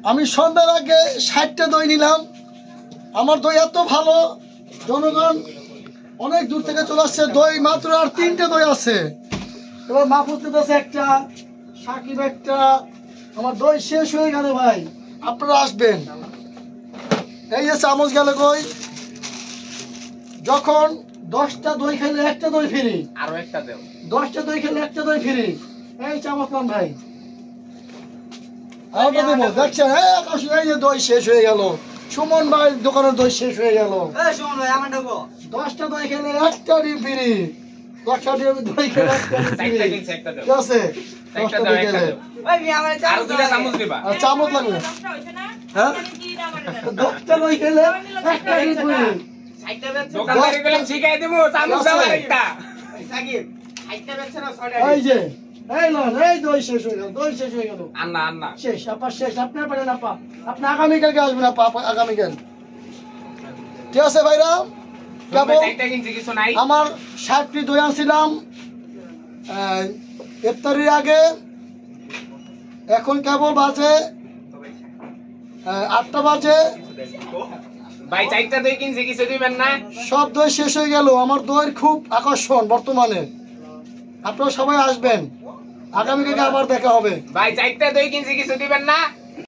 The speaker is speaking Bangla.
আমি সন্ধ্যার আগে 60টা দই নিলাম। আমার দই এত ভালো, জনগণ অনেক দূর থেকে চলে আসছে। দই মাত্র আর 3টে দই আছে। এবার মাহফুজ দিতেছে একটা, সাকিব একটা। আমার দই শেষ হয়ে গেল ভাই, আপনারা আসবেন। এই যে চামচ গেল কই। যখন 10টা দই খেলে একটা দই ফ্রি, আরো একটা দেও। 10টা দই খেলে একটা দই ফ্রি। এই চামচ পান ভাই, আরেকটা দেবো। দেখছেন এই যে দই শেষ হয়ে গেল। সুমন ভাই দোকানের দই শেষ হয়ে গেল। 10টা দই খেলে একটা ডিম ফ্রি। 10টা দই খেলে একটা ডিম ফ্রি। ঠিক আছে, 10টা দই খেলে আর দুইটা চামচ দিবা। আর চামচ লাগবে। হ্যাঁ, 10টা দই খেলে একটা ডিম ফ্রি। দোকানদারি গেলাম শিখাই দেবো, চামচ দাও একটা। এই যে এই লন, এই দই শেষ হয়ে গেল, দই শেষ হয়ে গেল। আন্না আন্না শেষ, আপা শেষ। আপনার পারেন আপা, আপনি আগামীকালকে আসবেন আপা, আগামীকাল। ঠিক আছে ভাইরা, কেবল একটা কিনছি কিছু নাই। আমার 60টি দই আনছিলাম ইফতারির আগে। এখন কেবল বাজে 8টা বাজে। ভাই 4টা দই কিনছি, কিছু দিবেন না? সব দই শেষ হয়ে গেল। আমার দইয়ের খুব আকর্ষণ বর্তমানে। আপনারা সবাই আসবেন, আগামীকালকে আবার দেখা হবে। ভাই 4টা দই কিনছি, কিছু দিবেন না?